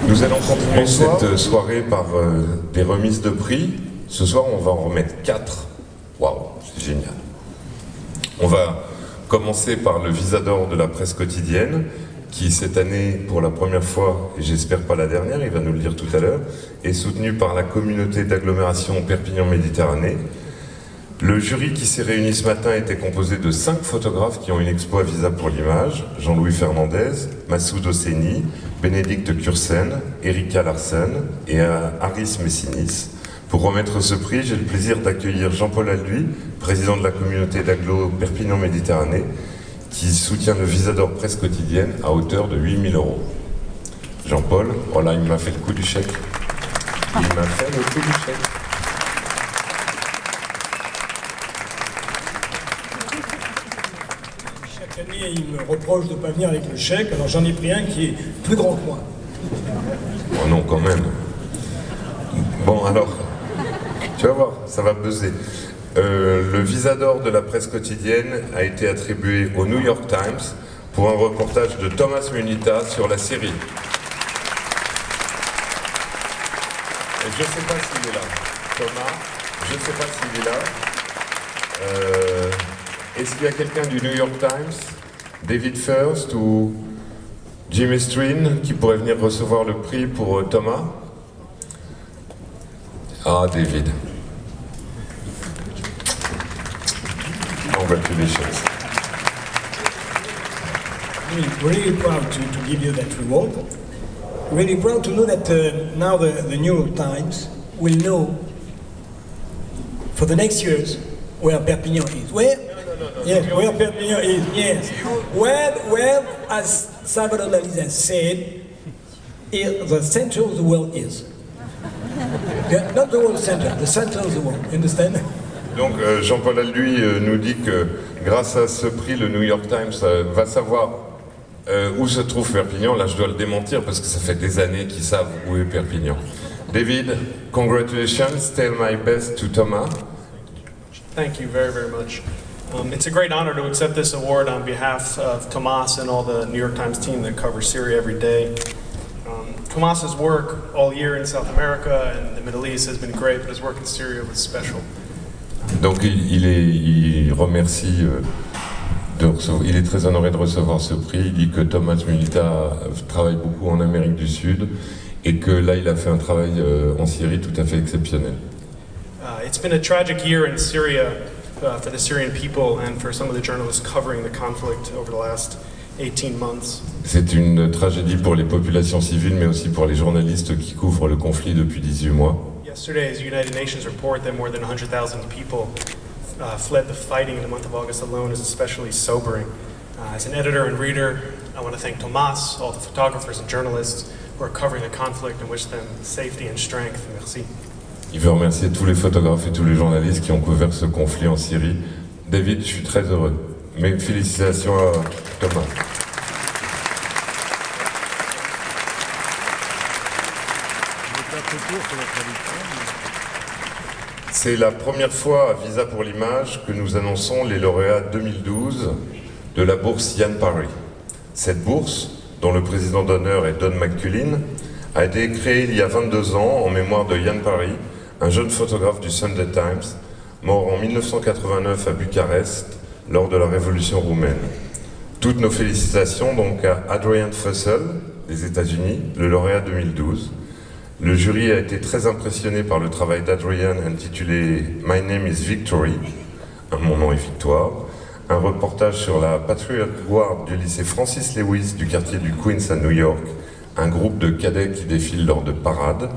Nous allons continuer cette soirée par des remises de prix. Ce soir, on va en remettre 4. Waouh, c'est génial. On va commencer par le Visa d'or de la presse quotidienne, qui cette année, pour la première fois, et j'espère pas la dernière, il va nous le dire tout à l'heure, est soutenu par la communauté d'agglomération Perpignan-Méditerranée. Le jury qui s'est réuni ce matin était composé de 5 photographes qui ont une expo à Visa pour l'image: Jean-Louis Fernandez, Massoud Hosseini, Bénédicte Cursen, Erika Larsen et Aris Messinis. Pour remettre ce prix, j'ai le plaisir d'accueillir Jean-Paul Alduy, président de la communauté d'agglo Perpignan-Méditerranée, qui soutient le Visa d'or presse quotidienne à hauteur de 8 000 €. Jean-Paul, voilà, il m'a fait le coup du chèque. Il m'a fait le coup du chèque. Chaque année, il me reproche de ne pas venir avec le chèque, alors j'en ai pris un qui est plus grand que moi. Oh non, quand même. Bon, alors, tu vas voir, ça va buzzer. Le Visa d'or de la presse quotidienne a été attribué au New York Times pour un reportage de Thomas Munita sur la Syrie. Et je ne sais pas s'il est là. Thomas, je ne sais pas s'il est là. Est-ce qu'il y a quelqu'un du New York Times, David First ou Jimmy Strin, qui pourrait venir recevoir le prix pour Thomas? Ah, David. Congratulations. Really proud to give you that reward. Really proud to know that now the New York Times will know for the next years where Perpignan is. Where? No. Yes, where Perpignan is, yes. Where, as Salvador Dalí has said, the center of the world is. Yeah, not the world center, the center of the world, you understand? Donc Jean-Paul Alduy nous dit que grâce à ce prix, le New York Times va savoir où se trouve Perpignan. Là, je dois le démentir parce que ça fait des années qu'ils savent où est Perpignan. David, congratulations. Tell my best to Thomas. Thank you very, very much. It's a great honor to accept this award on behalf of Tomas and all the New York Times team that covers Syria every day. Tomas's work all year in South America and the Middle East has been great, but his work in Syria was special. Donc il remercie il est très honoré de recevoir ce prix. Il dit que Thomas Munita travaille beaucoup en Amérique du Sud et que là il a fait un travail en Syrie tout à fait exceptionnel. It's been a tragic year in Syria for the Syrian people and for some of the journalists covering the conflict over the last 18 months. C'est une tragédie pour les populations civiles, mais aussi pour les journalistes qui couvrent le conflit depuis 18 mois. Yesterday's United Nations report that more than 100,000 people fled the fighting in the month of August alone is especially sobering. As an editor and reader, I want to thank Tomas, all the photographers and journalists who are covering the conflict and wish them safety and strength. Merci. Il veut remercier tous les photographes et tous les journalistes qui ont couvert ce conflit en Syrie. David, je suis très heureux. Mes félicitations à Thomas. C'est la première fois à Visa pour l'image que nous annonçons les lauréats 2012 de la bourse Ian Parry. Cette bourse, dont le président d'honneur est Don McCullin, a été créée il y a 22 ans en mémoire de Ian Parry, un jeune photographe du Sunday Times, mort en 1989 à Bucarest lors de la Révolution roumaine. Toutes nos félicitations donc à Adrian Fussell, des États-Unis, le lauréat 2012. Le jury a été très impressionné par le travail d'Adrian intitulé « My name is Victory », mon nom est Victoire, un reportage sur la Patriot Guard du lycée Francis Lewis du quartier du Queens à New York, un groupe de cadets qui défilent lors de parades.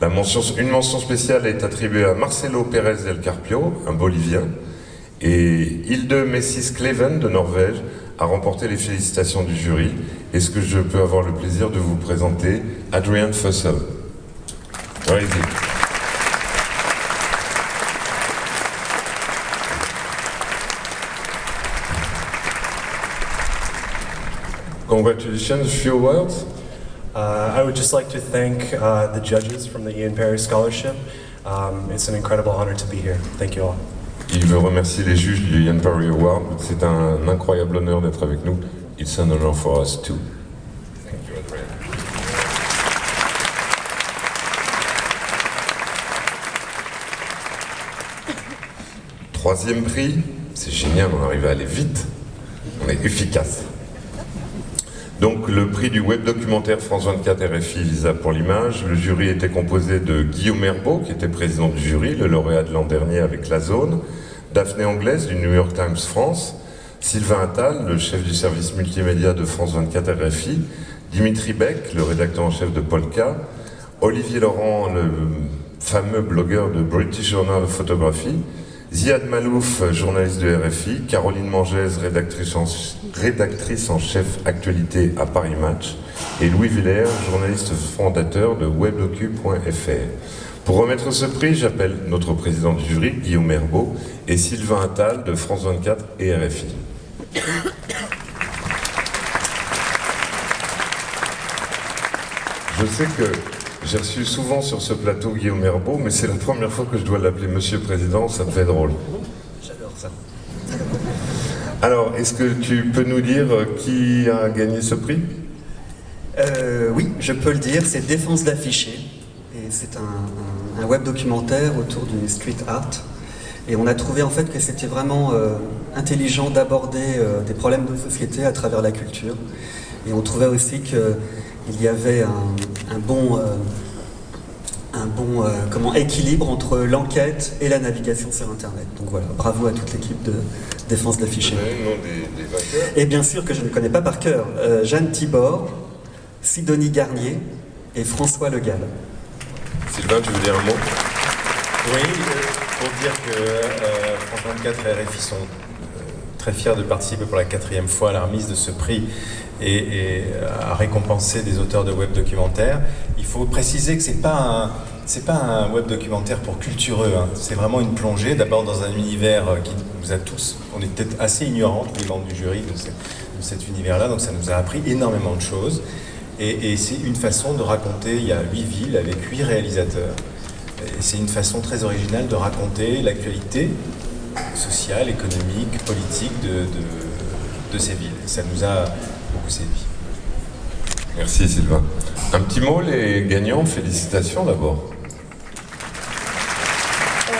Une mention spéciale est attribuée à Marcelo Pérez del Carpio, un Bolivien, et Hilde Messis Kleven de Norvège a remporté les félicitations du jury. Est-ce que je peux avoir le plaisir de vous présenter Adrian Fussell? Where is he? Congratulations, few words. I would just like to thank the judges from the Ian Parry Scholarship. It's an incredible honor to be here. Thank you all. Il veut remercier les juges du Ian Parry Award. C'est un incroyable honneur d'être avec nous. It's an honor for us too. Thank you, Adrien. Troisième prix, c'est génial, on arrive à aller vite, on est efficace. Donc le prix du web documentaire France 24 RFI Visa pour l'image, le jury était composé de Guillaume Herbeau, qui était président du jury, le lauréat de l'an dernier avec La Zone, Daphné Anglaise du New York Times France, Sylvain Attal, le chef du service multimédia de France 24 RFI, Dimitri Beck, le rédacteur en chef de Polka, Olivier Laurent, le fameux blogueur de British Journal of Photography, Ziad Malouf, journaliste de RFI, Caroline Mangès, rédactrice en chef actualité à Paris Match, et Louis Villers, journaliste fondateur de webdocu.fr. Pour remettre ce prix, j'appelle notre président du jury, Guillaume Herbeau, et Sylvain Attal de France 24 et RFI. Je sais que j'ai reçu souvent sur ce plateau Guillaume Herbeau, mais c'est la première fois que je dois l'appeler Monsieur Président, ça me fait drôle. J'adore ça. Alors, est-ce que tu peux nous dire qui a gagné ce prix? Oui, je peux le dire, c'est Défense d'afficher. Et c'est un web documentaire autour du street art. Et on a trouvé en fait que c'était vraiment intelligent d'aborder des problèmes de société à travers la culture. Et on trouvait aussi qu'il y avait un bon équilibre entre l'enquête et la navigation sur Internet. Donc voilà, bravo à toute l'équipe de Défense d'afficher. Le nom des vainqueurs. Et bien sûr que je ne connais pas par cœur, Jeanne Thibord, Sidonie Garnier et François Le Gall. Sylvain, tu veux dire un mot? Oui, pour dire que France 24 et RFI sont très fiers de participer pour la 4e fois à la remise de ce prix et à récompenser des auteurs de web documentaires. Il faut préciser que c'est pas un web documentaire pour cultureux, hein. C'est vraiment une plongée, d'abord dans un univers qui nous a tous, on est peut-être assez ignorants, tous les membres du jury de cet univers-là, donc ça nous a appris énormément de choses. Et c'est une façon de raconter, il y a 8 villes avec 8 réalisateurs. Et c'est une façon très originale de raconter l'actualité sociale, économique, politique de ces villes. Et ça nous a beaucoup séduit. Merci Sylvain. Un petit mot, les gagnants, félicitations d'abord. On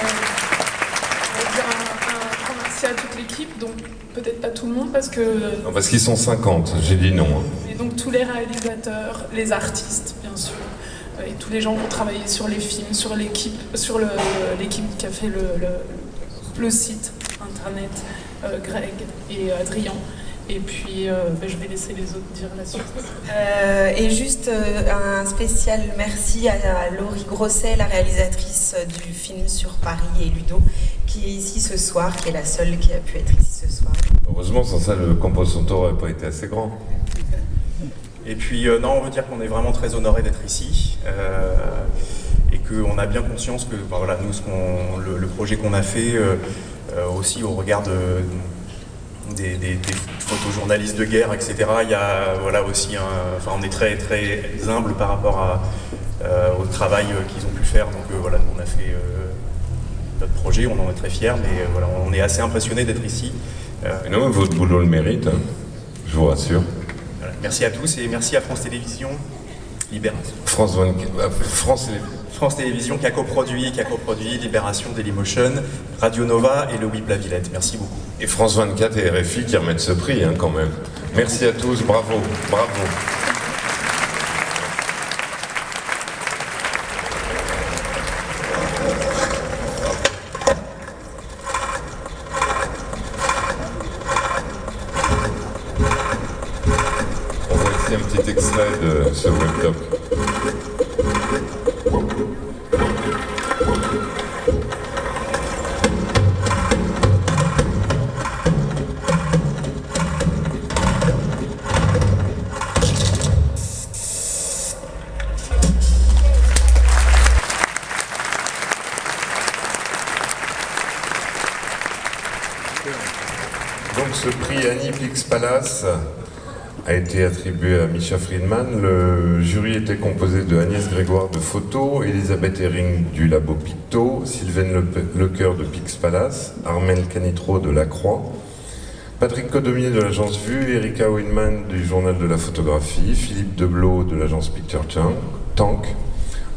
va dire un grand merci à toute l'équipe, donc peut-être pas tout le monde parce que... Non, parce qu'ils sont 50, j'ai dit non. Hein. Et donc tous les réalisateurs, les artistes bien sûr, et tous les gens qui ont travaillé sur les films, sur l'équipe qui a fait le site internet, Greg et Adrien. Et puis je vais laisser les autres dire la suite. Et juste un spécial merci à Laurie Grosset, la réalisatrice du film sur Paris et Ludo, qui est ici ce soir, qui est la seule qui a pu être ici ce soir. Heureusement, sans ça, le compositeur n'aurait pas été assez grand. Et puis, non, on veut dire qu'on est vraiment très honoré d'être ici et qu'on a bien conscience que, ben, voilà, nous, le projet qu'on a fait, aussi au regard des photojournalistes de guerre, etc., il y a voilà, aussi on est très, très humble par rapport au travail qu'ils ont pu faire. Donc voilà, nous, on a fait notre projet, on en est très fiers, mais voilà, on est assez impressionnés d'être ici. Non, mais votre boulot le mérite, hein, je vous rassure. Voilà. Merci à tous et merci à France Télévisions Libération. France Télévisions qui a coproduit Libération, Dailymotion, Radio Nova et le WIP La Villette. Merci beaucoup. Et France 24 et RFI qui remettent ce prix, hein, quand même. Merci à tous, bravo, bravo. On voit ici un petit extrait de ce webdoc. Donc ce prix Annie Pix Palace a été attribué à Misha Friedman. Le jury était composé de Agnès Grégoire de Photo, Elisabeth Herring du Labo Picto, Sylvaine Lecoeur de Pix Palace, Armel Canitro de La Croix, Patrick Codomier de l'agence Vue, Erika Winman du Journal de la Photographie, Philippe Deblot de l'agence Picture Tank,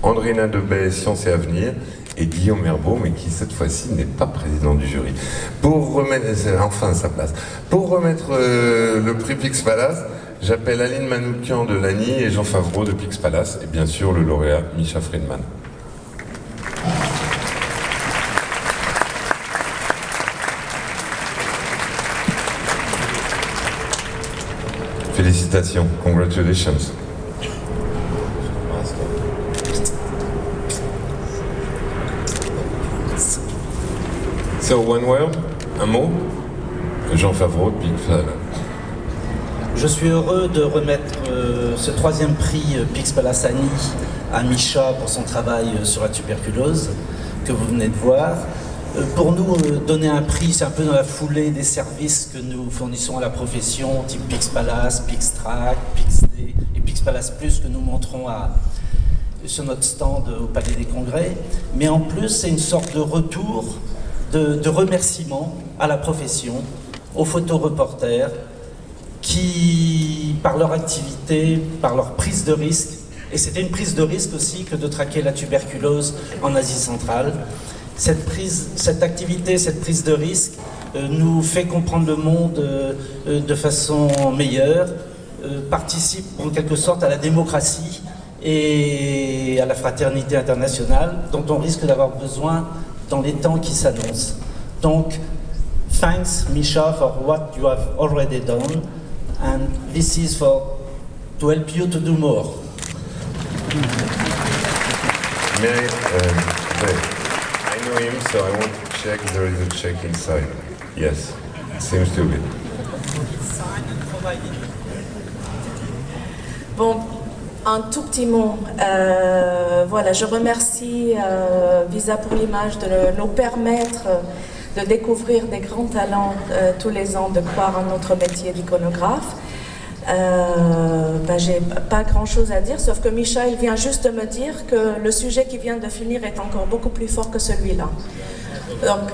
Andrina Debay, Sciences et Avenir, et Guillaume Herbeau, mais qui cette fois-ci n'est pas président du jury. Pour remettre, enfin sa place, pour remettre le prix Pix Palace, j'appelle Aline Manoukian de l'ANI et Jean Favreau de Pix Palace, et bien sûr le lauréat Misha Friedman. Félicitations, congratulations. So one word, un mot, Jean Favreau de Pix Palace. Je suis heureux de remettre ce troisième prix Pix Palace ANI à Misha pour son travail sur la tuberculose que vous venez de voir. Pour nous, donner un prix, c'est un peu dans la foulée des services que nous fournissons à la profession, type Pix Palace, Pix Track, Pix D et Pix Palace Plus que nous montrons sur notre stand au Palais des Congrès. Mais en plus, c'est une sorte de retour, de remerciement à la profession, aux photoreporters, qui, par leur activité, par leur prise de risque, et c'était une prise de risque aussi que de traquer la tuberculose en Asie centrale, cette activité, cette prise de risque nous fait comprendre le monde de façon meilleure, participe en quelque sorte à la démocratie et à la fraternité internationale dont on risque d'avoir besoin dans les temps qui s'annoncent. Donc, thanks Misha for what you have already done, and this is to help you to do more. I know him, so I want to check. There is a check inside. Yes, it seems to be. Bon, un tout petit mot. Voilà, je remercie Visa pour l'image de nous permettre de découvrir des grands talents tous les ans, de croire en notre métier d'iconographe. J'ai pas grand chose à dire, sauf que Misha, il vient juste de me dire que le sujet qui vient de finir est encore beaucoup plus fort que celui-là. Donc,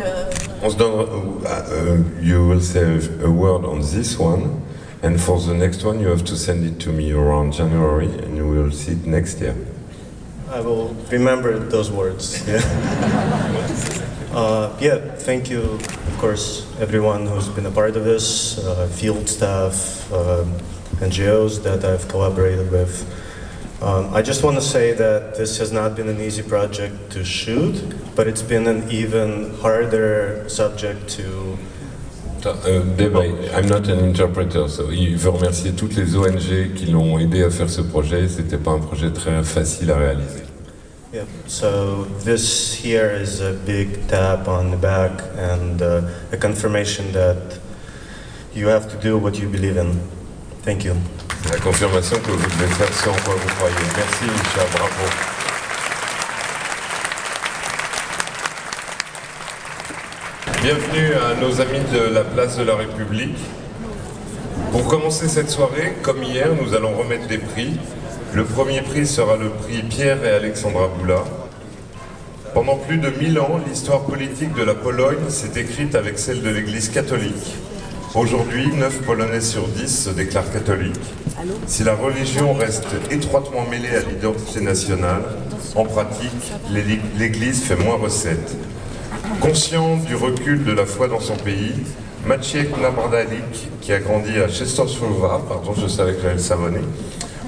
On se donne, you will say a word on this one, and for the next one you have to send it to me around January, and we will see it next year. I will remember those words. Yeah. Yeah, thank you, of course, everyone who's been a part of this, field staff, NGOs that I've collaborated with. I just want to say that this has not been an easy project to shoot, but it's been an even harder subject to... I'm not an interpreter, so il veut remercier toutes les ONG qui l'ont aidé à faire ce projet. C'était pas un projet très facile à réaliser. Yeah, so this here is a big tap on the back and a confirmation that you have to do what you believe in. Thank you. La confirmation que vous devez faire ce en quoi vous croyez. Merci Misha, bravo. Bienvenue à nos amis de la place de la République. Pour commencer cette soirée, comme hier, nous allons remettre des prix. Le premier prix sera le prix Pierre et Alexandra Boula. Pendant plus de 1000 ans, l'histoire politique de la Pologne s'est écrite avec celle de l'Église catholique. Aujourd'hui, 9 Polonais sur 10 se déclarent catholiques. Si la religion reste étroitement mêlée à l'identité nationale, en pratique, l'Église fait moins recette. Conscient du recul de la foi dans son pays, Maciej Nabardalik, qui a grandi à Częstochowa, je savais que j'allais le savonner,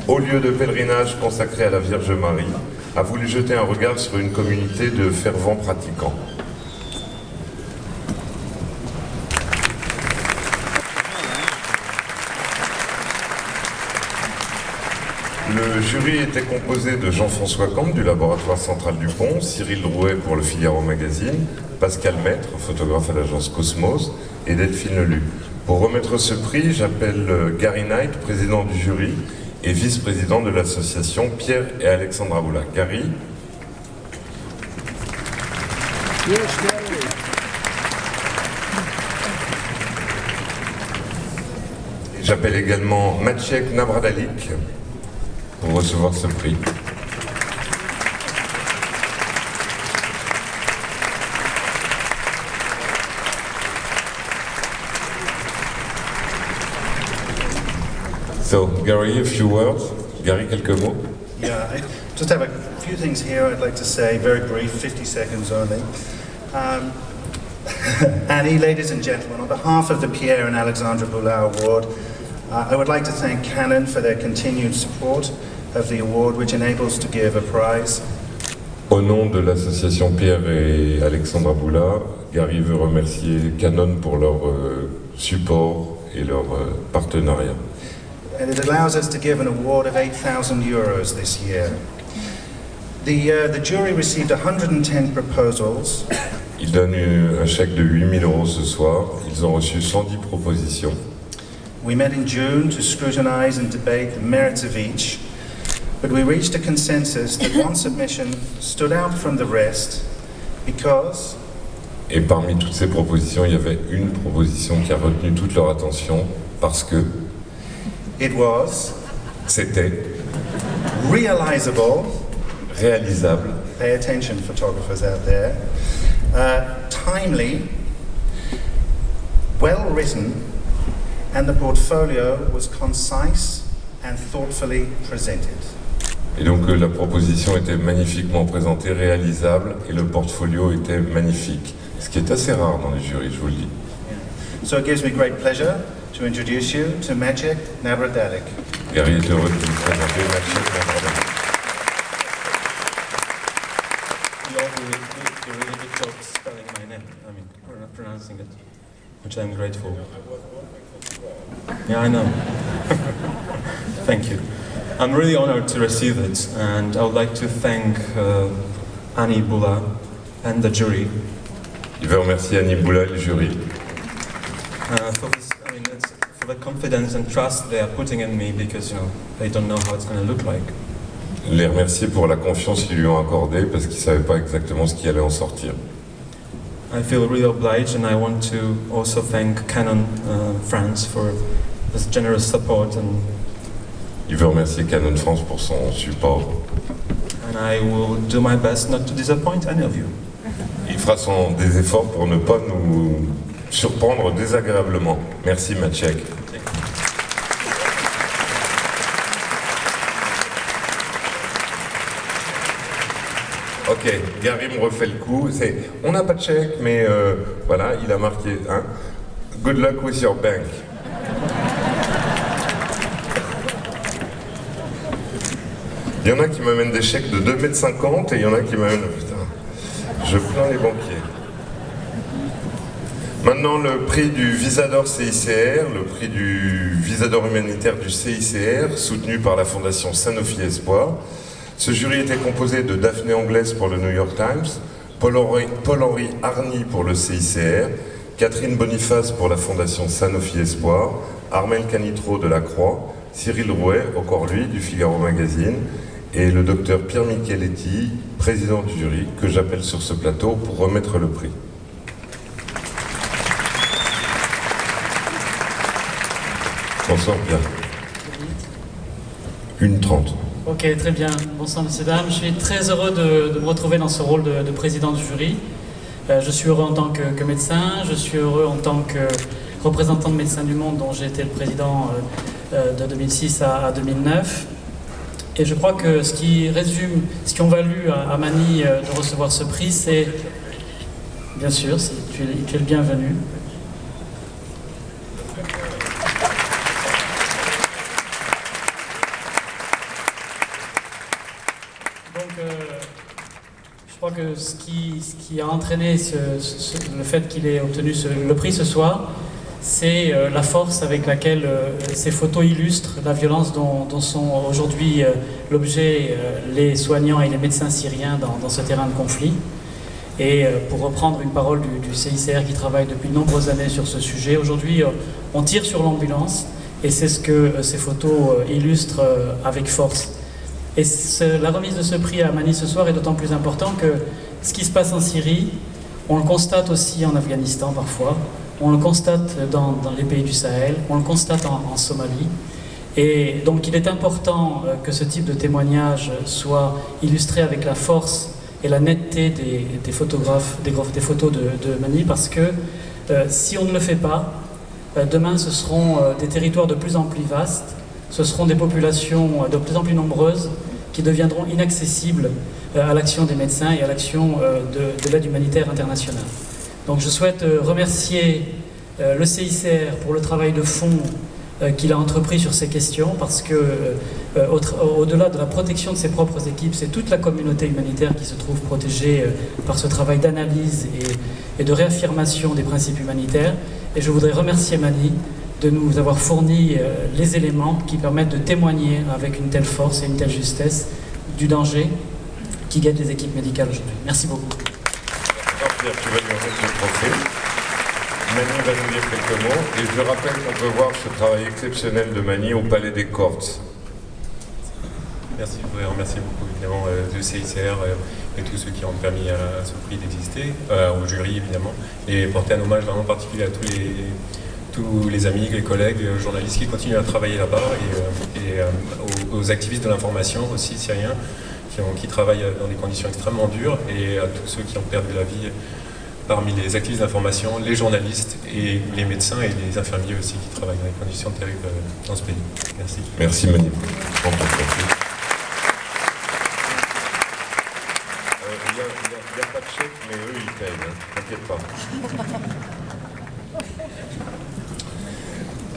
au lieu de pèlerinage consacré à la Vierge Marie, a voulu jeter un regard sur une communauté de fervents pratiquants. Le jury était composé de Jean-François Camp du laboratoire central du Pont, Cyril Drouet pour le Figaro Magazine, Pascal Maître, photographe à l'agence Cosmos, et Delphine Lelu. Pour remettre ce prix, j'appelle Gary Knight, président du jury, et vice-président de l'association Pierre et Alexandra Boula. Gary. J'appelle également Maciek Navradalik pour recevoir ce prix. So, Gary, a few words. Gary, quelques mots. Yeah, I just have a few things here I'd like to say, very brief, 50 seconds only. Annie, ladies and gentlemen, on behalf of the Pierre and Alexandra Boulard Award, I would like to thank Canon for their continued support of the award, which enables to give a prize. Au nom de l'association Pierre et Alexandra Boulard, Gary veut remercier Canon pour leur support et leur partenariat. And it allows us to give an award of €8,000 this year. The jury received 110 proposals. Ils donnent un chèque de 8 000 € ce soir. Ils ont reçu 110 propositions. We met in June to scrutinize and debate the merits of each, but we reached a consensus that one submission stood out from the rest because Et parmi toutes ces propositions, il y avait une proposition qui a retenu toute leur attention parce que c'était realizable, réalisable, pay attention photographers out there, timely, well written, and the portfolio was concise and thoughtfully presented. Et donc la proposition était magnifiquement présentée, réalisable, et le portfolio était magnifique. Ce qui est assez rare dans les jurys, je vous le dis. So it gives me great pleasure to introduce you to Maciek Navradalik. Gary est heureux de vous présenter Maciek Navradalik. You all do a really good job spelling my name, pronouncing it, which I'm grateful. Yeah, I know. Thank you. I'm really honored to receive it, and I would like to thank Annie Boulard and the jury. Il veut remercier Annie Boulard et le jury. For this, for the confidence and trust they are putting in me, because they don't know how it's going to look like. Les remercier pour la confiance qu'ils lui ont accordée parce qu'ils ne savaient pas exactement ce qui allait en sortir. I feel really obliged, and I want to also thank Canon France for this generous support. And il veut remercier Canon France pour son support. And I will do my best not to disappoint any of you. Il fera des efforts pour ne pas nous surprendre désagréablement. Merci Maciek. Ok, Gary me refait le coup. On n'a pas de chèque, mais voilà, il a marqué. Good luck with your bank. Il y en a qui m'amènent des chèques de 2,50 m et il y en a qui m'amènent... Putain, je plains les banquiers. Maintenant, le prix du Visador CICR, le prix du Visador humanitaire du CICR, soutenu par la fondation Sanofi Espoir. Ce jury était composé de Daphné Anglaise pour le New York Times, Paul-Henri Arny pour le CICR, Catherine Boniface pour la fondation Sanofi Espoir, Armel Canitro de la Croix, Cyril Rouet, encore lui, du Figaro Magazine, et le docteur Pierre Micheletti, président du jury, que j'appelle sur ce plateau pour remettre le prix. Bonsoir Pierre. 1h30. Ok, très bien. Bonsoir messieurs, dames. Je suis très heureux de me retrouver dans ce rôle de président du jury. Je suis heureux en tant que médecin, je suis heureux en tant que représentant de Médecins du Monde, dont j'ai été le président de 2006 à 2009. Et je crois que ce qui ont valu à Mani de recevoir ce prix, c'est, bien sûr, tu es le bienvenu. Je crois que ce qui a entraîné le fait qu'il ait obtenu le prix ce soir, c'est la force avec laquelle ces photos illustrent la violence dont sont aujourd'hui l'objet les soignants et les médecins syriens dans ce terrain de conflit. Et pour reprendre une parole du CICR qui travaille depuis de nombreuses années sur ce sujet, aujourd'hui on tire sur l'ambulance et c'est ce que ces photos illustrent avec force. Et la remise de ce prix à Mani ce soir est d'autant plus important que ce qui se passe en Syrie, on le constate aussi en Afghanistan parfois, on le constate dans les pays du Sahel, on le constate en Somalie. Et donc il est important que ce type de témoignage soit illustré avec la force et la netteté des photographes, des photos de Mani, parce que si on ne le fait pas, demain ce seront des territoires de plus en plus vastes, ce seront des populations de plus en plus nombreuses qui deviendront inaccessibles à l'action des médecins et à l'action de l'aide humanitaire internationale. Donc je souhaite remercier le CICR pour le travail de fond qu'il a entrepris sur ces questions, parce que au-delà de la protection de ses propres équipes, c'est toute la communauté humanitaire qui se trouve protégée par ce travail d'analyse et de réaffirmation des principes humanitaires. Et je voudrais remercier Mani de nous avoir fourni les éléments qui permettent de témoigner avec une telle force et une telle justesse du danger qui guette les équipes médicales aujourd'hui. Merci beaucoup. Pierre, tu vas lui remettre le trophée. Mani va nous dire quelques mots, et je rappelle qu'on peut voir ce travail exceptionnel de Mani au Palais des Cortes. Merci, je voudrais remercier beaucoup évidemment le CICR et tous ceux qui ont permis à ce prix d'exister, au jury évidemment, et porter un hommage vraiment particulier à tous les amis, les collègues, les journalistes qui continuent à travailler là-bas, et aux activistes de l'information aussi syriens qui travaillent dans des conditions extrêmement dures, et à tous ceux qui ont perdu la vie parmi les activistes d'information, les journalistes et les médecins et les infirmiers aussi qui travaillent dans des conditions terribles dans ce pays. Merci. Merci Mani. Il n'y a pas de chèque, mais eux ils payent, hein. T'inquiète pas.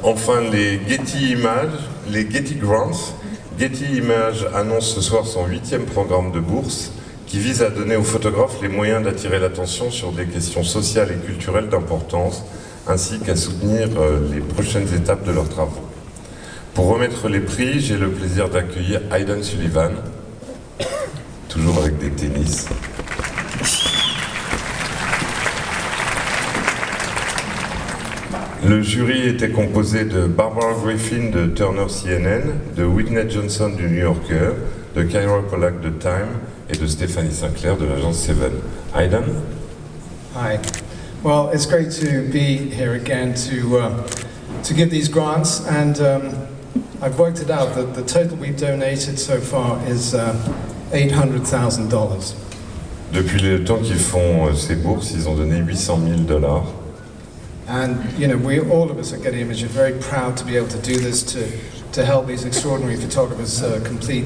Enfin, les Getty Images, les Getty Grants. Getty Images annonce ce soir son 8e programme de bourse qui vise à donner aux photographes les moyens d'attirer l'attention sur des questions sociales et culturelles d'importance, ainsi qu'à soutenir les prochaines étapes de leurs travaux. Pour remettre les prix, j'ai le plaisir d'accueillir Aidan Sullivan, toujours avec des tennis. Le jury était composé de Barbara Griffin de Turner CNN, de Whitney Johnson du New Yorker, de Kyra Pollack de Time et de Stéphanie Sinclair de l'agence Seven. Aidan? Hi. Well, it's great to be here again to give these grants, and I've worked it out that the total we've donated so far is $800,000. Depuis le temps qu'ils font ces bourses, ils ont donné $800,000. And you know, all of us at Getty Images are very proud to be able to do this to help these extraordinary photographers complete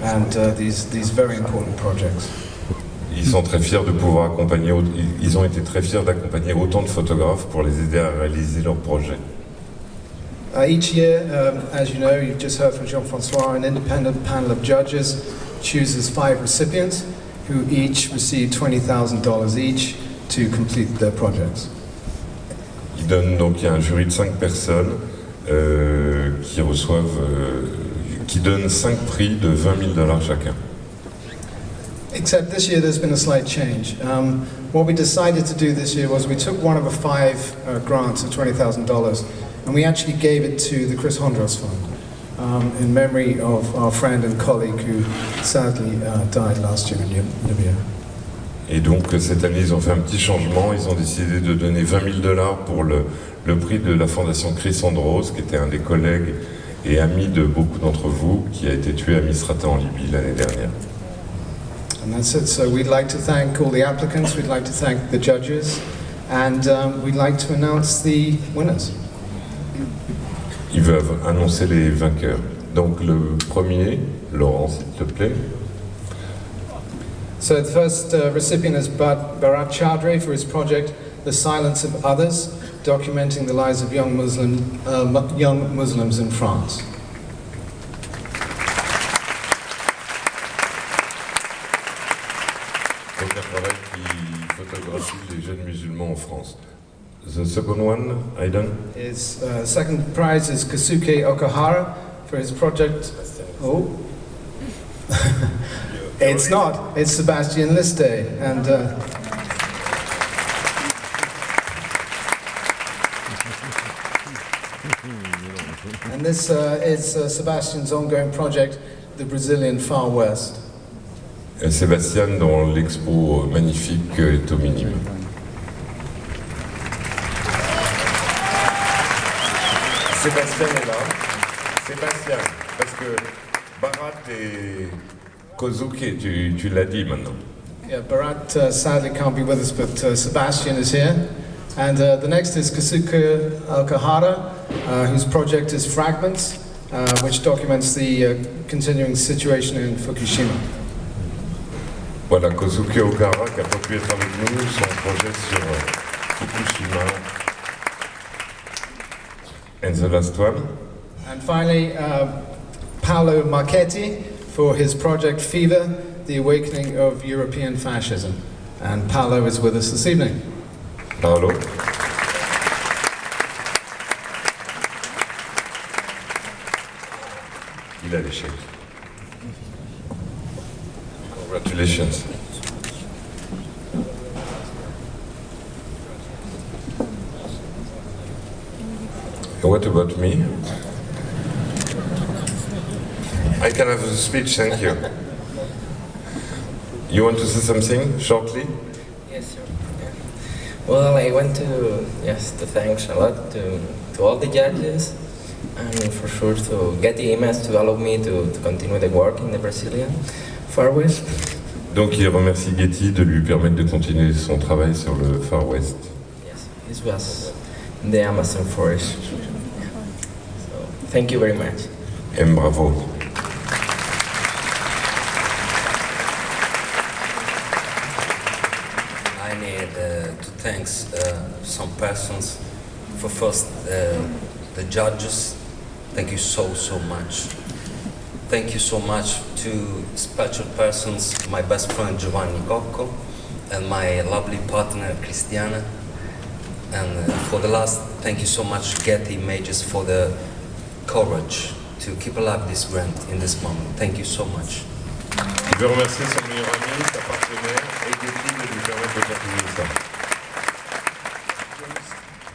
and these very important projects. Ils sont très fiers de pouvoir accompagner. Ils ont été très fiers d'accompagner autant de photographes pour les aider à réaliser leurs projets. Each year, as you know, you've just heard from Jean-François, an independent panel of judges chooses 5 recipients who each receive $20,000 each to complete their projects. Il y a un jury de 5 personnes qui reçoivent, qui donnent 5 prix de $20,000 chacun. Except this year there's been a slight change. What we decided to do this year was we took one of the 5 grants of $20,000 and we actually gave it to the Chris Hondros Fund in memory of our friend and colleague who sadly died last year in Libya. Et donc cette année, ils ont fait un petit changement. Ils ont décidé de donner $20,000 pour le prix de la fondation Chris Hondros, qui était un des collègues et ami de beaucoup d'entre vous, qui a été tué à Misrata en Libye l'année dernière. And that's it. So we'd like to thank all the applicants, we'd like to thank the judges, and we'd like to announce the winners. Ils veulent annoncer les vainqueurs. Donc le premier, Laurent, s'il te plaît. So the first recipient is Bharat Chaudhry for his project The Silence of Others, documenting the lives of young Muslims in France. Donc un travail qui photographie les jeunes musulmans en France. The second one, Aidan? His second prize is Kasuke Okahara for his project. Oh. It's not. It's Sebastian Liste, and this is Sebastian's ongoing project, the Brazilian Far West. Sébastien dans l'expo magnifique est au minimum. Sébastien est là. Sébastien, parce que Bharat et Kozuki, tu l'as dit maintenant. Yeah, Bharat sadly can't be with us, but Sebastian is here. And the next is Kasuka Alkahara, whose project is Fragments, which documents the continuing situation in Fukushima. Voilà, Kozuki Okara qui n'a pas pu être avec nous, son projet sur Fukushima. And the last one. And finally, Paolo Marchetti for his project Fever, the Awakening of European Fascism. And Paolo is with us this evening. Paolo. Il a l'échec. Congratulations. What about me? I can have a speech, thank you. You want to say something shortly? Yes, sir. Yeah. Well, I want to thanks a lot to all the judges, and for sure to Getty Images to allow me to continue the work in the Brazilian Far West. Donc il remercie Getty de lui permettre de continuer son travail sur le Far West. Yes, this was in the Amazon forest. So, thank you very much. Et bravo. I need to thank some persons. For first, the judges. Thank you so much. Thank you so much to special persons, my best friend Giovanni Cocco and my lovely partner Cristiana. And for the last, thank you so much Getty Images for the courage to keep alive this grant in this moment. Thank you so much. Je veux remercier son meilleur ami, sa partenaire et Getty de lui permettre de continuer ça.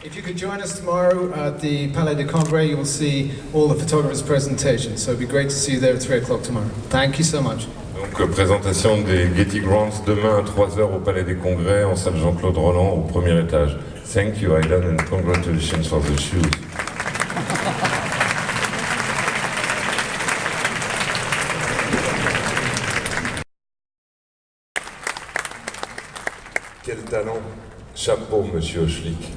If you could join us tomorrow at the Palais de Congrès, you will see all the photographers' presentations. So it'd be great to see you there at 3 o'clock tomorrow. Thank you so much. Donc présentation des Getty Grants demain à 3h au Palais des Congrès en salle Jean-Claude Roland au premier étage. Thank you Aidan and congratulations for the shoes. Quel talent! Chapeau, monsieur Hochlik.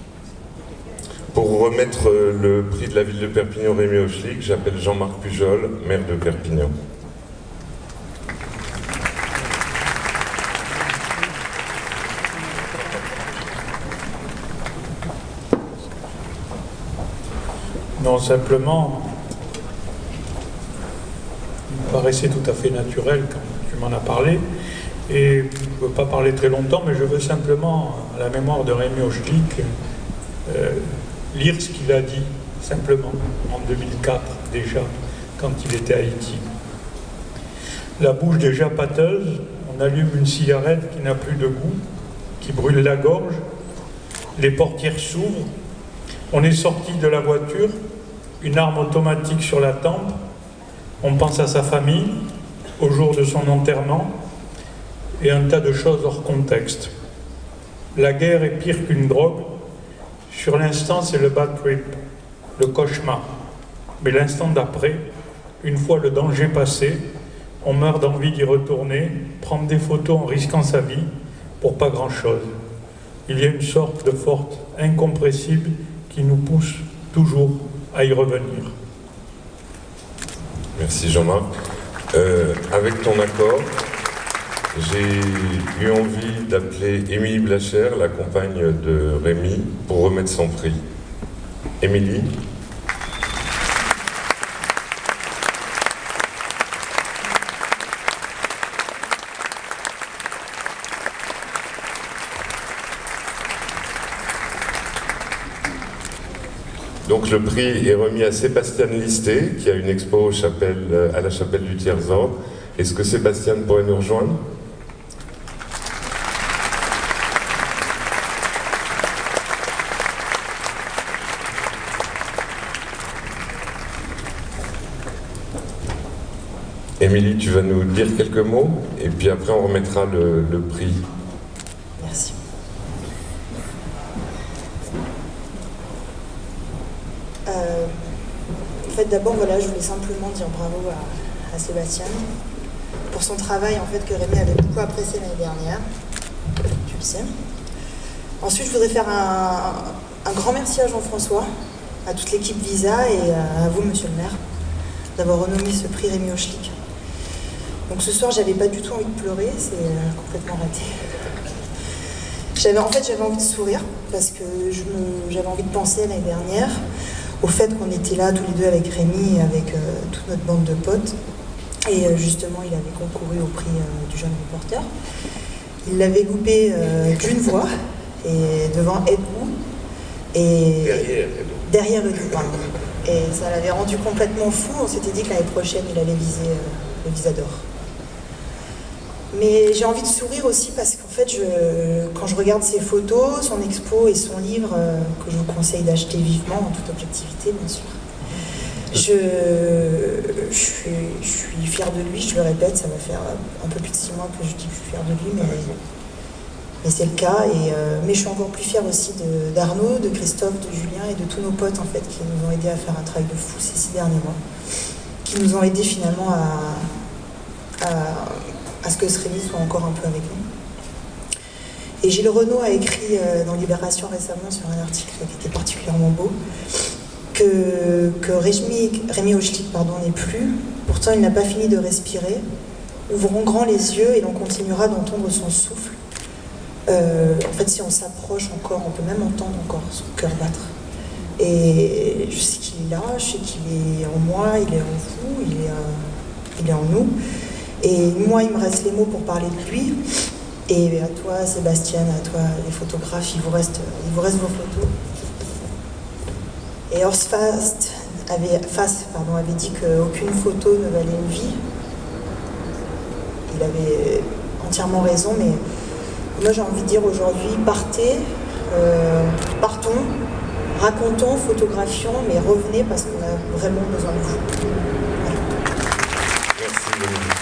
Pour remettre le prix de la ville de Perpignan Rémi Hochlik, j'appelle Jean-Marc Pujol, maire de Perpignan. Non, simplement, il me paraissait tout à fait naturel quand tu m'en as parlé. Et je ne veux pas parler très longtemps, mais je veux simplement, à la mémoire de Rémi Hochlik, lire ce qu'il a dit, simplement, en 2004 déjà, quand il était à Haïti. La bouche déjà pâteuse, on allume une cigarette qui n'a plus de goût, qui brûle la gorge, les portières s'ouvrent, on est sorti de la voiture, une arme automatique sur la tempe, on pense à sa famille, au jour de son enterrement, et un tas de choses hors contexte. La guerre est pire qu'une drogue. Sur l'instant, c'est le bad trip, le cauchemar. Mais l'instant d'après, une fois le danger passé, on meurt d'envie d'y retourner, prendre des photos en risquant sa vie pour pas grand-chose. Il y a une sorte de force incompressible qui nous pousse toujours à y revenir. Merci Jean-Marc. Avec ton accord, j'ai eu envie d'appeler Émilie Blacher, la compagne de Rémi, pour remettre son prix. Émilie. Donc le prix est remis à Sébastien Listé, qui a une expo à la chapelle du Tiers-Ordre. Est-ce que Sébastien pourrait nous rejoindre ? Émilie, tu vas nous dire quelques mots et puis après on remettra le prix. Merci. d'abord, voilà, je voulais simplement dire bravo à Sébastien pour son travail en fait, que Rémi avait beaucoup apprécié l'année dernière. Tu le sais. Ensuite, je voudrais faire un grand merci à Jean-François, à toute l'équipe Visa et à vous, monsieur le maire, d'avoir renommé ce prix Rémi Hochlik. Donc ce soir, j'avais pas du tout envie de pleurer, c'est complètement raté. J'avais envie de sourire parce que j'avais envie de penser l'année dernière au fait qu'on était là tous les deux avec Rémi et avec toute notre bande de potes. Et justement, il avait concouru au prix du jeune reporter. Il l'avait loupé d'une voix et devant Ed Wu et derrière Ed Wu, pardon. Et ça l'avait rendu complètement fou. On s'était dit que l'année prochaine, il allait viser le Visa d'or. Mais j'ai envie de sourire aussi parce qu'en fait, quand je regarde ses photos, son expo et son livre, que je vous conseille d'acheter vivement, en toute objectivité, bien sûr, je suis fière de lui, je le répète, ça va faire un peu plus de 6 mois que je dis que je suis fière de lui, mais c'est le cas. Mais je suis encore plus fière aussi d'Arnaud, de Christophe, de Julien et de tous nos potes en fait, qui nous ont aidés à faire un travail de fou ces 6 derniers mois, qui nous ont aidés finalement à ce que ce Rémi soit encore un peu avec nous. Et Gilles Renaud a écrit dans Libération récemment sur un article qui était particulièrement beau, que Rémi Hochlik n'est plus, pourtant il n'a pas fini de respirer. Ouvrons grand les yeux et l'on continuera d'entendre son souffle. En fait, si on s'approche encore, on peut même entendre encore son cœur battre. Et je sais qu'il est là, je sais qu'il est en moi, il est en vous, il est en nous. Et moi, il me reste les mots pour parler de lui. Et à toi, Sébastien, à toi, les photographes, il vous reste vos photos. Et Horst Fast avait dit qu'aucune photo ne valait une vie. Il avait entièrement raison, mais moi j'ai envie de dire aujourd'hui, partons, racontons, photographions, mais revenez parce qu'on a vraiment besoin de vous. Voilà. Merci Dominique.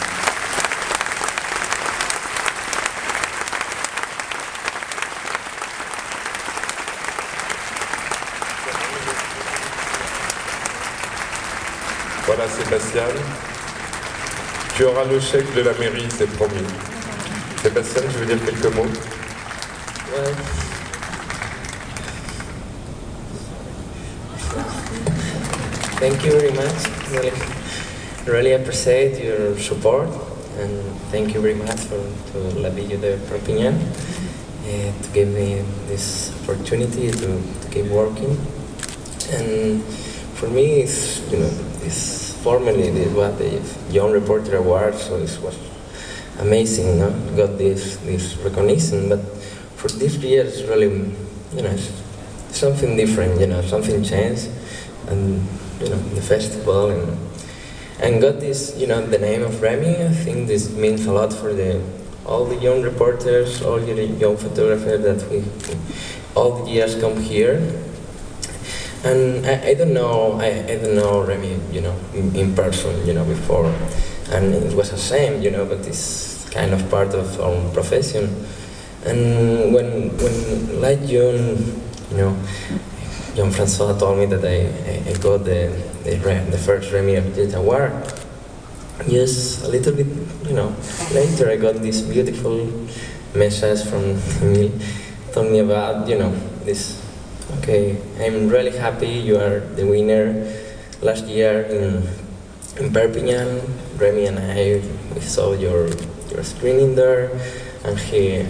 Voilà Sébastien, tu auras le chèque de la mairie, c'est promis. Sébastien, je veux dire quelques mots. Well, thank you very much. Really appreciate your support and thank you very much to La Ville de Perpignan to give me this opportunity to keep working. And for me, it's formally what the Young Reporter Award, so it was amazing, no? Got this recognition, but for this year it's really, it's something different, something changed, and the festival and got this, the name of Remy. I think this means a lot for all the young reporters, all the young photographers that we all the years come here. And I don't know Remy, in person, before, and it was a shame, but it's kind of part of our profession. And when like Jean-François told me that I got the first Remy Award, just a little bit, later I got this beautiful message from Emile, told me about, this. Okay, I'm really happy you are the winner. Last year in Perpignan, Remy and I, we saw your screening there, and he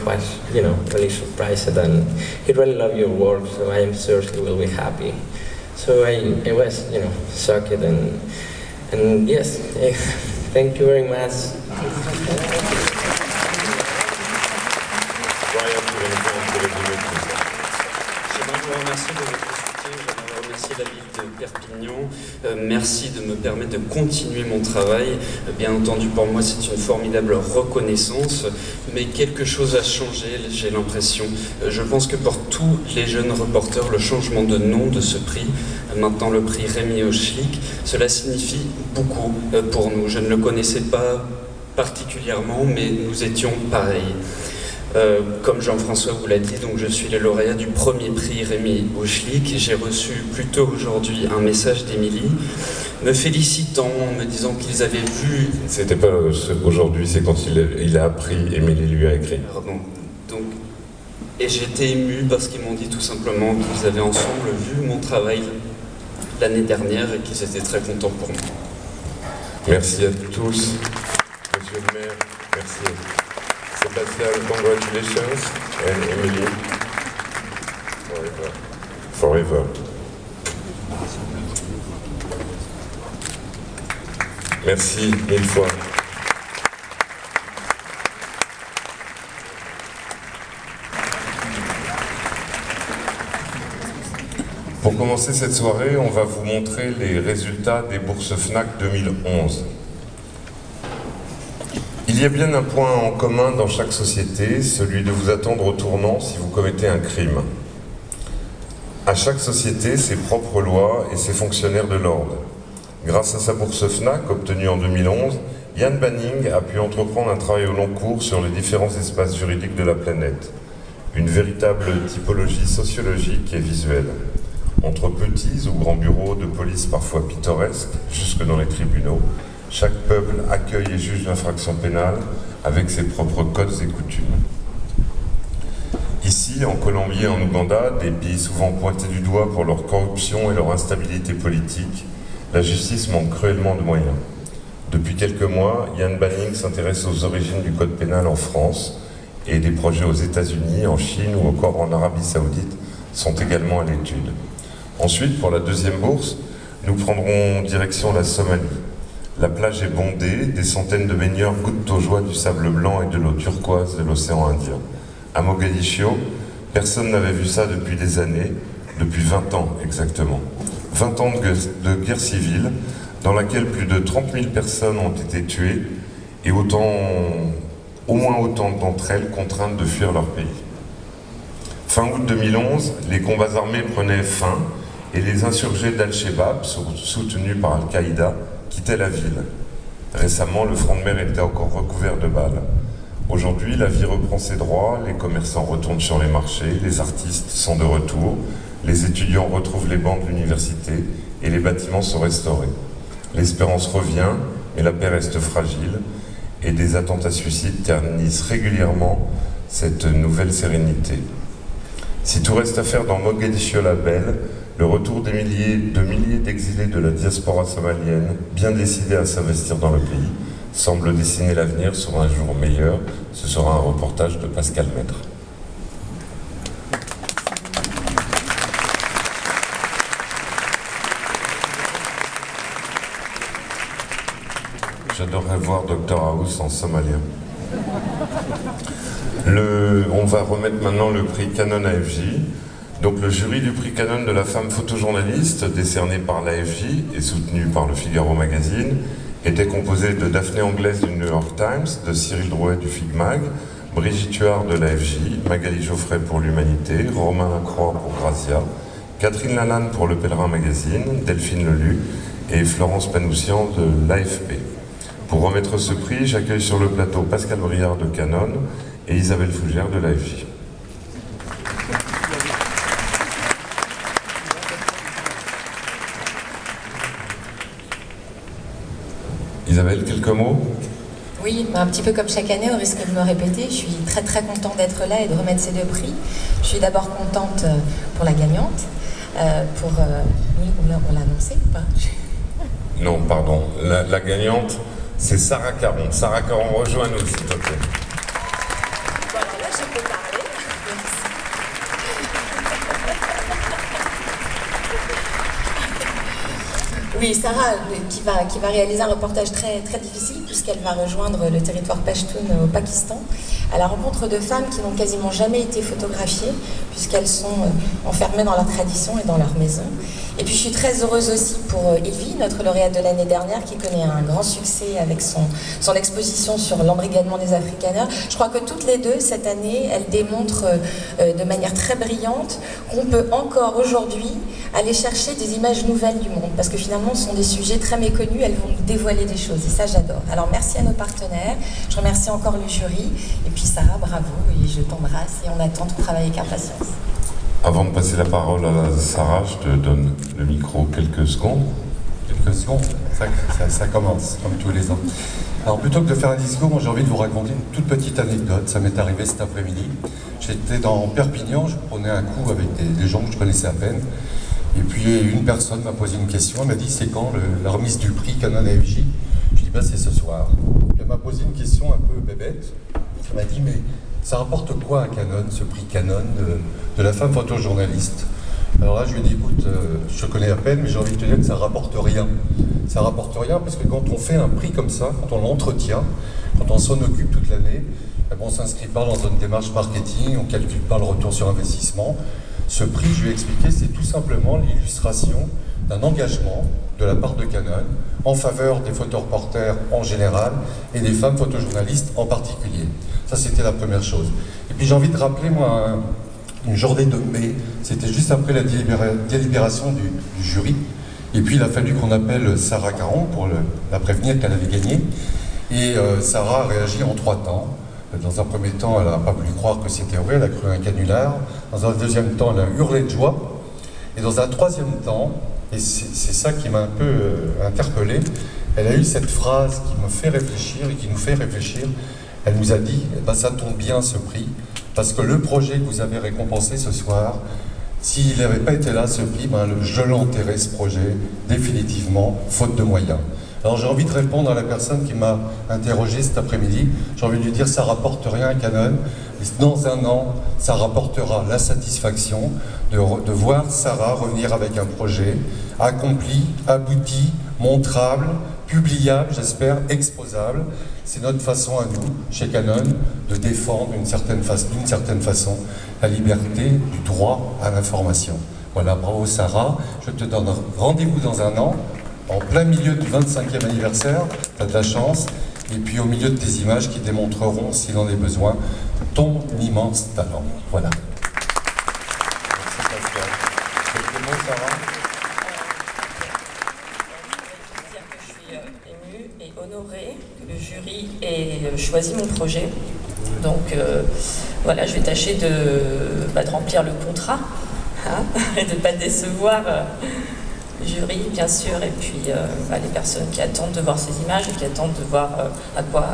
was, really surprised, and he really loved your work, so I am sure he will be happy. So I was, shocked, and yes, thank you very much. Remercier de votre soutien, j'aimerais remercier la ville de Perpignan. Merci de me permettre de continuer mon travail. Bien entendu, pour moi, c'est une formidable reconnaissance, mais quelque chose a changé, j'ai l'impression. Je pense que pour tous les jeunes reporters, le changement de nom de ce prix, maintenant le prix Rémi Hochlik, cela signifie beaucoup pour nous. Je ne le connaissais pas particulièrement, mais nous étions pareils. Comme Jean-François vous l'a dit, donc je suis le lauréat du premier prix Rémi Hochlik. J'ai reçu plus tôt aujourd'hui un message d'Émilie me félicitant, me disant qu'ils avaient vu... C'était pas aujourd'hui, c'est quand il a appris, Émilie lui a écrit. Pardon. Donc, et j'étais ému parce qu'ils m'ont dit tout simplement qu'ils avaient ensemble vu mon travail l'année dernière et qu'ils étaient très contents pour moi. Merci à tous. Monsieur le maire, merci. Sébastien, congratulations. And Emily, forever. Merci mille fois. Pour commencer cette soirée, on va vous montrer les résultats des bourses Fnac 2011. Il y a bien un point en commun dans chaque société, celui de vous attendre au tournant si vous commettez un crime. À chaque société, ses propres lois et ses fonctionnaires de l'ordre. Grâce à sa bourse Fnac, obtenue en 2011, Yann Banning a pu entreprendre un travail au long cours sur les différents espaces juridiques de la planète. Une véritable typologie sociologique et visuelle. Entre petits ou grands bureaux de police parfois pittoresques, jusque dans les tribunaux, chaque peuple accueille et juge l'infraction pénale avec ses propres codes et coutumes. Ici, en Colombie et en Ouganda, des pays souvent pointés du doigt pour leur corruption et leur instabilité politique, la justice manque cruellement de moyens. Depuis quelques mois, Yann Banning s'intéresse aux origines du code pénal en France et des projets aux États-Unis, en Chine ou encore en Arabie Saoudite sont également à l'étude. Ensuite, pour la deuxième bourse, nous prendrons direction la Somalie. La plage est bondée, des centaines de baigneurs goûtent aux joies du sable blanc et de l'eau turquoise de l'océan Indien. À Mogadiscio, personne n'avait vu ça depuis des années, depuis 20 ans exactement. 20 ans de guerre civile, dans laquelle plus de 30 000 personnes ont été tuées et au moins autant d'entre elles contraintes de fuir leur pays. Fin août 2011, les combats armés prenaient fin et les insurgés d'Al-Shabaab, soutenus par Al-Qaïda, quittaient la ville. Récemment, le front de mer était encore recouvert de balles. Aujourd'hui, la vie reprend ses droits, les commerçants retournent sur les marchés, les artistes sont de retour, les étudiants retrouvent les bancs de l'université et les bâtiments sont restaurés. L'espérance revient, mais la paix reste fragile et des attentats suicides ternissent régulièrement cette nouvelle sérénité. Si tout reste à faire dans Mogadiscio la Belle, le retour de milliers d'exilés de la diaspora somalienne, bien décidés à s'investir dans le pays, semble dessiner l'avenir sur un jour meilleur. Ce sera un reportage de Pascal Maître. J'adorerais voir Dr House en somalien. On va remettre maintenant le prix Canon AFJ. Donc le jury du prix Canon de la femme photojournaliste, décerné par l'AFJ et soutenu par le Figaro Magazine, était composé de Daphné Anglaise du New York Times, de Cyril Drouet du Figmag, Brigitte Huard de l'AFJ, Magali Geoffrey pour l'Humanité, Romain Lacroix pour Grazia, Catherine Lalanne pour Le Pèlerin Magazine, Delphine Lelu et Florence Panoussian de l'AFP. Pour remettre ce prix, j'accueille sur le plateau Pascal Briard de Canon et Isabelle Fougère de l'AFJ. Isabelle, quelques mots? Oui, un petit peu comme chaque année, au risque de me répéter, je suis très très contente d'être là et de remettre ces deux prix. Je suis d'abord contente pour la gagnante, oui, on l'a annoncé ou pas? Non, pardon, la gagnante, c'est Sarah Caron. Sarah Caron, rejoins-nous s'il te plaît. Voilà, là je peux parler. Oui, Sarah, qui va réaliser un reportage très, très difficile puisqu'elle va rejoindre le territoire Pashtun au Pakistan à la rencontre de femmes qui n'ont quasiment jamais été photographiées puisqu'elles sont enfermées dans leur tradition et dans leur maison. Et puis je suis très heureuse aussi pour Evie, notre lauréate de l'année dernière, qui connaît un grand succès avec son exposition sur l'embrigadement des Afrikaners. Je crois que toutes les deux, cette année, elles démontrent de manière très brillante qu'on peut encore aujourd'hui aller chercher des images nouvelles du monde, parce que finalement ce sont des sujets très méconnus, elles vont nous dévoiler des choses, et ça j'adore. Alors merci à nos partenaires, je remercie encore le jury, et puis Sarah, bravo, et je t'embrasse, et on attend ton travail avec impatience. Avant de passer la parole à Sarah, je te donne le micro quelques secondes. Quelques secondes, ça commence, comme tous les ans. Alors plutôt que de faire un discours, moi j'ai envie de vous raconter une toute petite anecdote. Ça m'est arrivé cet après-midi. J'étais dans Perpignan, je prenais un coup avec des gens que je connaissais à peine. Et puis une personne m'a posé une question, elle m'a dit c'est quand la remise du prix Canon AFJ? Je dis c'est ce soir. Elle m'a posé une question un peu bébête. Elle m'a dit mais ça rapporte quoi à Canon, ce prix Canon de la femme photojournaliste? Alors là, je lui ai dit, écoute, je te connais à peine, mais j'ai envie de te dire que ça rapporte rien. Ça rapporte rien parce que quand on fait un prix comme ça, quand on l'entretient, quand on s'en occupe toute l'année, on ne s'inscrit pas dans une démarche marketing, on ne calcule pas le retour sur investissement. Ce prix, je lui ai expliqué, c'est tout simplement l'illustration d'un engagement de la part de Canon en faveur des photoreporters en général et des femmes photojournalistes en particulier. Ça, c'était la première chose. Et puis j'ai envie de rappeler, moi, une journée de mai, c'était juste après la délibération du jury. Et puis il a fallu qu'on appelle Sarah Caron pour la prévenir qu'elle avait gagné. Et Sarah a réagi en 3 temps. Dans un premier temps, elle n'a pas voulu croire que c'était vrai, elle a cru un canular. Dans un deuxième temps, elle a hurlé de joie. Et dans un troisième temps, et c'est ça qui m'a un peu interpellé, elle a eu cette phrase qui me fait réfléchir et qui nous fait réfléchir. Elle nous a dit, ça tombe bien ce prix, parce que le projet que vous avez récompensé ce soir, s'il n'avait pas été là, ce prix, je l'enterrais ce projet, définitivement, faute de moyens. Alors j'ai envie de répondre à la personne qui m'a interrogé cet après-midi. J'ai envie de lui dire, ça rapporte rien à Canon. Dans un an, ça rapportera la satisfaction de voir Sarah revenir avec un projet accompli, abouti, montrable, publiable, j'espère, exposable. C'est notre façon à nous, chez Canon, de défendre d'une certaine façon la liberté du droit à l'information. Voilà, bravo Sarah. Je te donne rendez-vous dans un an, en plein milieu du 25e anniversaire, tu as de la chance, et puis au milieu de tes images qui démontreront, s'il en est besoin, ton immense talent. Voilà. Merci Pascal. Quelques mots, Sarah? Et honorée que le jury ait choisi mon projet. Donc voilà, je vais tâcher de remplir le contrat et de ne pas décevoir le jury, bien sûr, et puis les personnes qui attendent de voir ces images et qui attendent de voir à quoi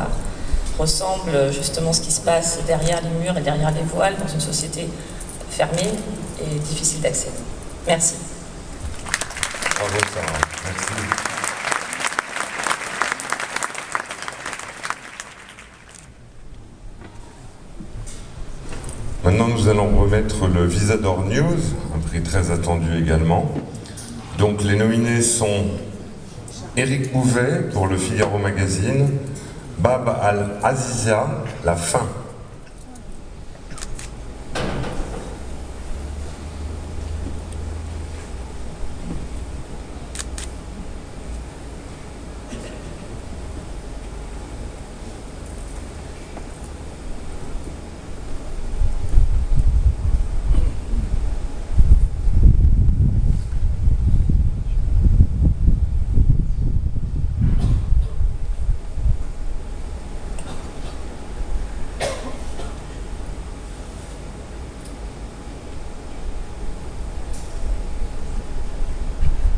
ressemble justement ce qui se passe derrière les murs et derrière les voiles dans une société fermée et difficile d'accès. Merci. Bravo Sarah, merci. Maintenant, nous allons remettre le Visa d'Or News, un prix très attendu également. Donc, les nominés sont Éric Bouvet pour le Figaro Magazine, Bab Al-Azizia, La Fin.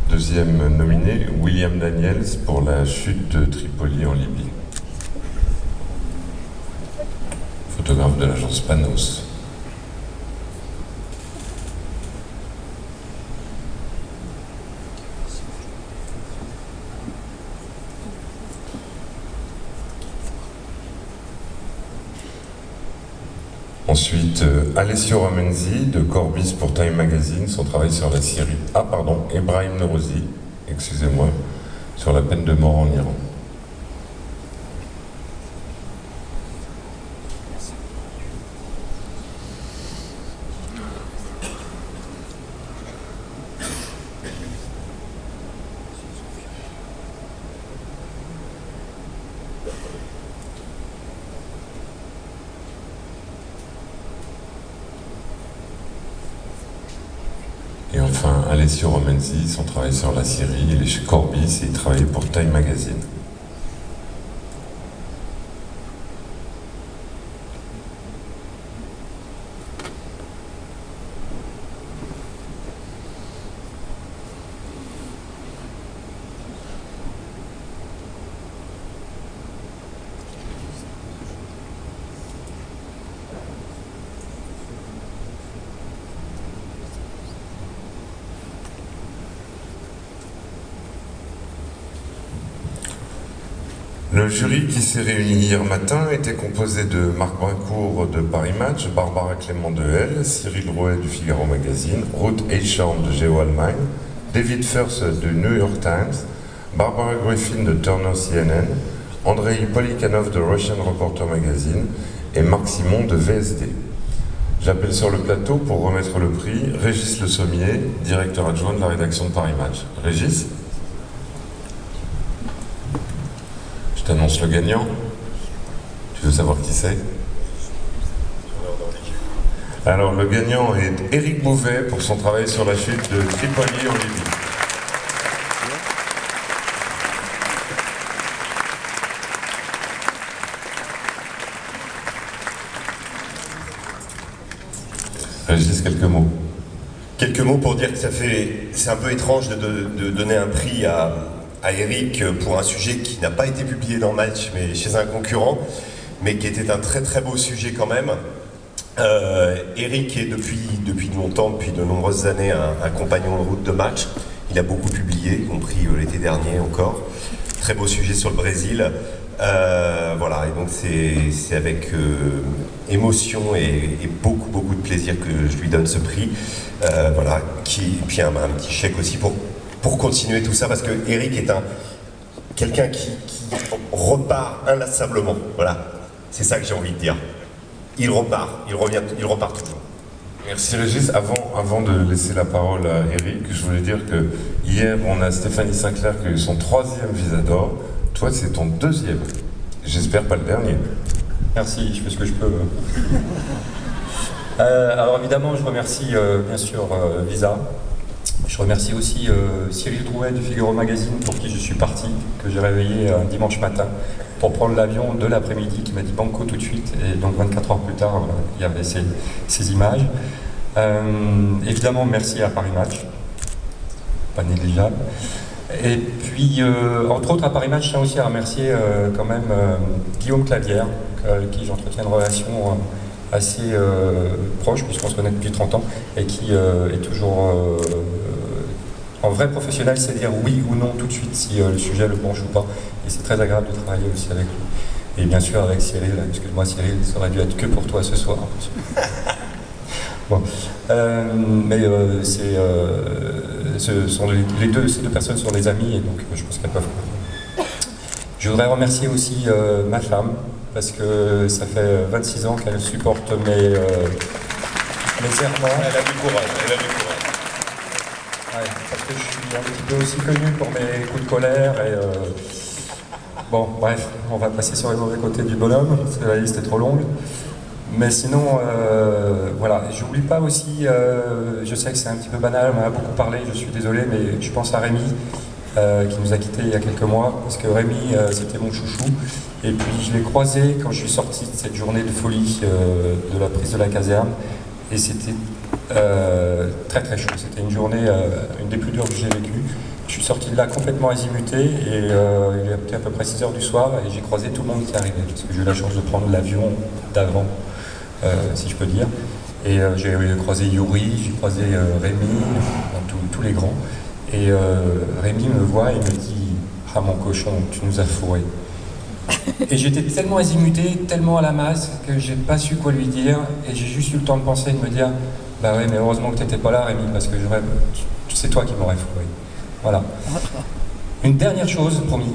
Deuxième nominé, William Daniels pour la chute de Tripoli en Libye. Photographe de l'agence Panos. Ensuite, Alessio Ramenzi de Corbis pour Time Magazine, son travail sur la Syrie. Ebrahim Norozi, excusez-moi, sur la peine de mort en Iran. Alessio Romenzis, on travaille sur la Syrie, il est chez Corbis et il travaillait pour Time Magazine. Le jury qui s'est réuni hier matin était composé de Marc Brincourt de Paris Match, Barbara Clément de Elle, Cyril Rouet du Figaro Magazine, Ruth Eichhorn de Geo Allemagne, David Firth du New York Times, Barbara Griffin de Turner CNN, Andrei Polikanov de Russian Reporter Magazine et Marc Simon de VSD. J'appelle sur le plateau pour remettre le prix Régis Le Sommier, directeur adjoint de la rédaction de Paris Match. Régis ? Je t'annonce le gagnant. Tu veux savoir qui c'est? Alors, le gagnant est Éric Bouvet pour son travail sur la chute de Tripoli en Libye. Régis, quelques mots. Quelques mots pour dire que c'est un peu étrange de donner un prix à Éric pour un sujet qui n'a pas été publié dans Match, mais chez un concurrent, mais qui était un très très beau sujet quand même. Éric est depuis longtemps, depuis de nombreuses années, un compagnon de route de Match. Il a beaucoup publié, y compris l'été dernier encore. Très beau sujet sur le Brésil. Voilà, et donc c'est avec émotion et beaucoup de plaisir que je lui donne ce prix. Voilà, et puis un petit chèque aussi pour continuer tout ça, parce que Éric est quelqu'un qui repart inlassablement. Voilà, c'est ça que j'ai envie de dire. Il repart toujours. Merci Régis. Avant de laisser la parole à Éric, je voulais dire que hier, on a Stéphanie Sinclair qui a eu son 3e Visa d'Or. Toi, c'est ton 2e. J'espère pas le dernier. Merci, je fais ce que je peux. Alors évidemment, je remercie bien sûr Visa. Je remercie aussi Cyril Drouet du Figaro Magazine, pour qui je suis parti, que j'ai réveillé un dimanche matin pour prendre l'avion de l'après-midi, qui m'a dit banco tout de suite, et donc 24 heures plus tard, il y avait ces images. Évidemment, merci à Paris Match, pas négligeable. Et puis, entre autres, à Paris Match, je tiens aussi à remercier quand même Guillaume Clavière, avec qui j'entretiens une relation assez proche, puisqu'on se connaît depuis 30 ans, et qui est toujours en vrai professionnel, c'est dire oui ou non tout de suite si le sujet le penche ou pas. Et c'est très agréable de travailler aussi avec lui. Et bien sûr avec Cyril, excuse-moi Cyril, ça aurait dû être que pour toi ce soir. Bon. Mais ces deux personnes sont des amis, et donc je pense qu'elles peuvent. Je voudrais remercier aussi ma femme, parce que ça fait 26 ans qu'elle supporte mes errements. Elle a du courage, Ouais, parce que je suis un petit peu aussi connu pour mes coups de colère et bon, bref, on va passer sur les mauvais côtés du bonhomme, parce que la liste est trop longue. Mais sinon, voilà, j'oublie pas aussi, je sais que c'est un petit peu banal, on en a beaucoup parlé, je suis désolé, mais je pense à Rémi, qui nous a quittés il y a quelques mois, parce que Rémi, c'était mon chouchou, et puis je l'ai croisé quand je suis sorti de cette journée de folie de la prise de la caserne, et c'était très très chaud. C'était une journée, une des plus dures que j'ai vécues. Je suis sorti de là complètement azimuté, et il était à peu près 6 h du soir, et j'ai croisé tout le monde qui arrivait, parce que j'ai eu la chance de prendre l'avion d'avant, si je peux dire. Et j'ai croisé Yuri, j'ai croisé Rémi, tous les grands. Et Rémi me voit et me dit « Ah mon cochon, tu nous as fourré ». Et j'étais tellement azimuté, tellement à la masse, que j'ai pas su quoi lui dire, et j'ai juste eu le temps de penser et de me dire « Bah ouais, mais heureusement que t'étais pas là Rémi, parce que c'est toi qui m'aurais fourré ». Voilà. Une dernière chose, promis,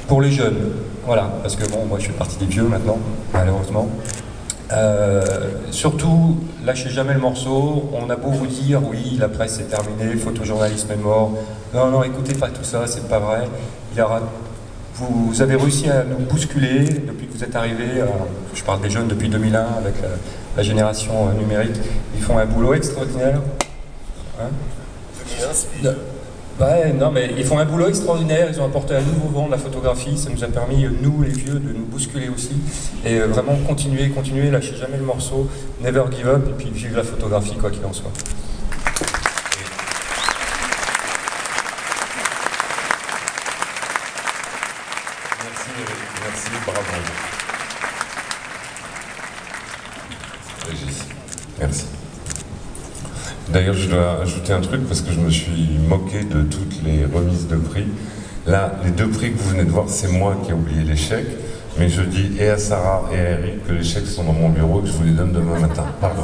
pour les jeunes, voilà, parce que bon, moi je fais partie des vieux maintenant, malheureusement. Surtout, lâchez jamais le morceau. On a beau vous dire, oui, la presse est terminée, le photojournalisme est mort. Non, non, écoutez pas tout ça, c'est pas vrai. Vous avez réussi à nous bousculer depuis que vous êtes arrivés. Je parle des jeunes depuis 2001 avec la génération numérique. Ils font un boulot extraordinaire. Hein? Ouais, non, mais ils font un boulot extraordinaire, ils ont apporté un nouveau vent de la photographie, ça nous a permis, nous les vieux, de nous bousculer aussi, et vraiment continuer, lâcher jamais le morceau, never give up, et puis vivre la photographie, quoi qu'il en soit. Merci, bravo. Régis, merci. D'ailleurs, je dois ajouter un truc parce que je me suis moqué de toutes les remises de prix. Là, les 2 prix que vous venez de voir, c'est moi qui ai oublié les chèques, mais je dis et à Sarah et à Eric que les chèques sont dans mon bureau et que je vous les donne demain matin. Pardon.